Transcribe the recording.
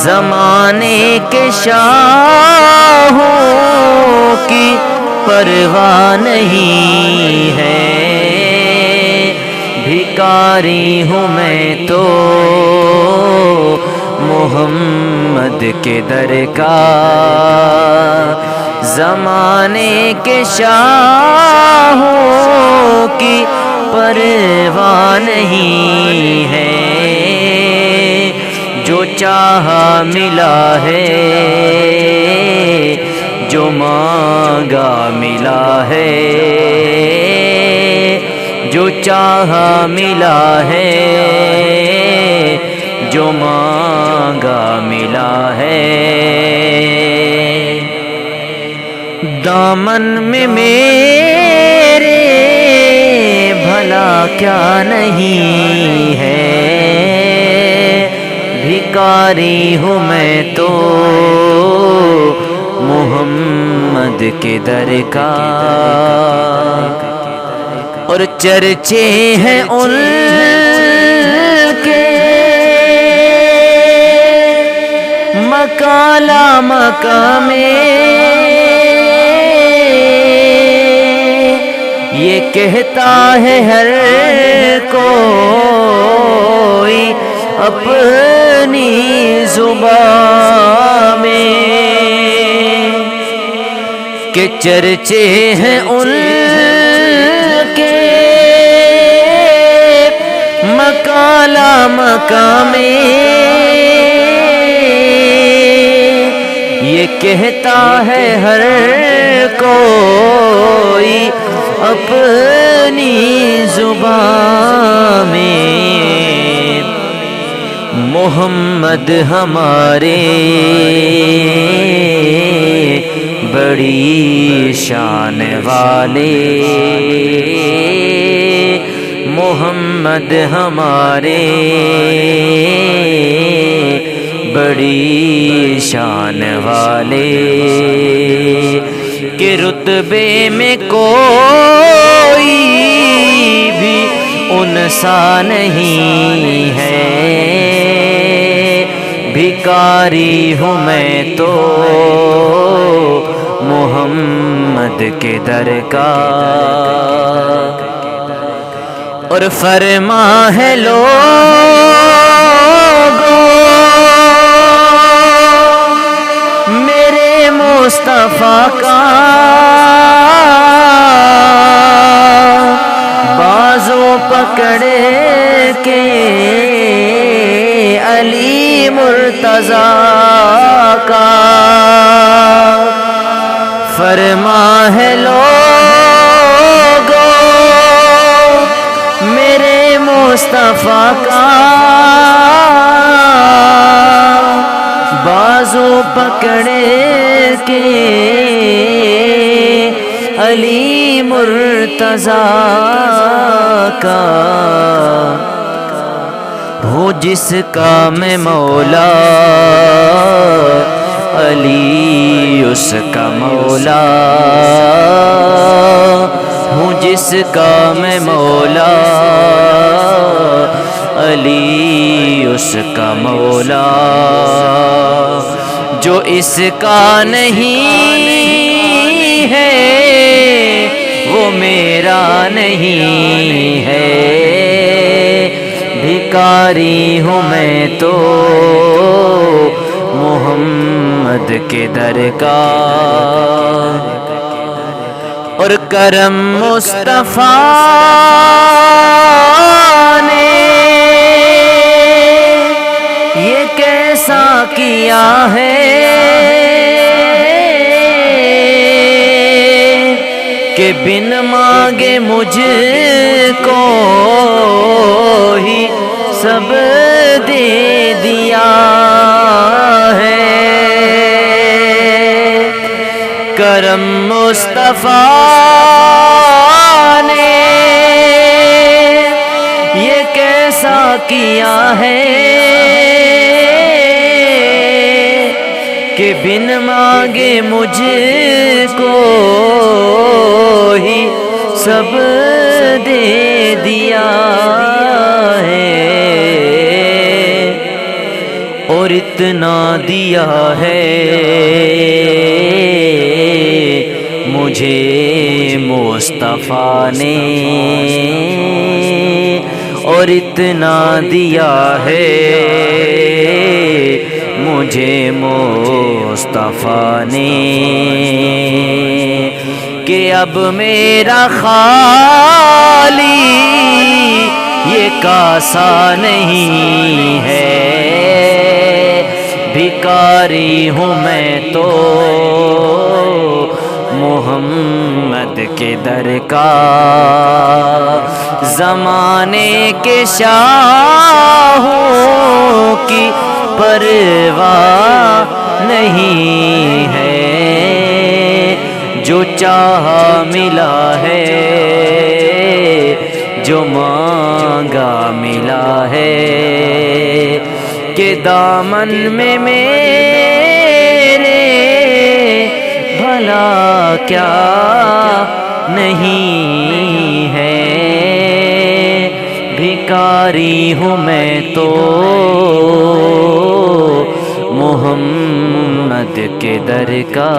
زمانے کے شاہوں کی پرواہ نہیں ہے، بھکاری ہوں میں تو محمد کے در کا، زمانے کے شاہوں کی پرواہ نہیں ہے، جو چاہا ملا ہے، جو مانگا ملا ہے، جو چاہا ملا ہے، جو مانگا ملا ہے۔ دامن میں میرے بھلا کیا نہیں ہے، بھکاری ہوں میں تو محمد کے در کا، اور چرچے ہیں ان کے مکالا مقامے، یہ کہتا ہے ہر کوئی اپنی زبان میں کہ چرچے ہیں ان کے مکالا مقامے، یہ کہتا ہے ہر کوئی اپنی زبان میں، محمد ہمارے بڑی شان والے، محمد ہمارے بڑی شان والے، کہ رتبے میں کوئی بھی ان سا نہیں ہے، بھکاری ہوں میں تو محمد کے در کا، اور فرما ہے لوگوں میرے مصطفیٰ کا، بازو پکڑے کے علی مرتضیٰ کا، فرما ہے لوگوں میرے مصطفیٰ کا، بازو پکڑے کے علی مرتضیٰ کا، ہو جس کا میں مولا علی اس کا مولا، ہوں جس کا میں مولا علی اس کا مولا، جو اس کا نہیں ہے وہ میرا نہیں ہے، بھکاری ہوں میں تو محمد کے در کا، اور کرم مصطفیٰ نے یہ کیسا کیا ہے کہ بن مانگے مجھ کو ہی سب دے دیا ہے، کرم مصطفیٰ نے یہ کیسا کیا ہے کہ بن مانگے مجھ کو ہی سب دے دیا ہے، اور اتنا اتنا دیا ہے مجھے مصطفیٰ نے، اور اتنا دیا ہے مجھے مصطفیٰ نے کہ اب میرا خالی یہ کاسہ نہیں ہے، بھکاری ہوں میں تو محمد کے در کا، زمانے کے شاہوں کی پرواہ نہیں ہے، جو چاہا ملا ہے، جو مانگا ملا ہے، کہ دامن میں میرے بھلا کیا نہیں ہے، بھکاری ہوں میں تو محمد کے در کا۔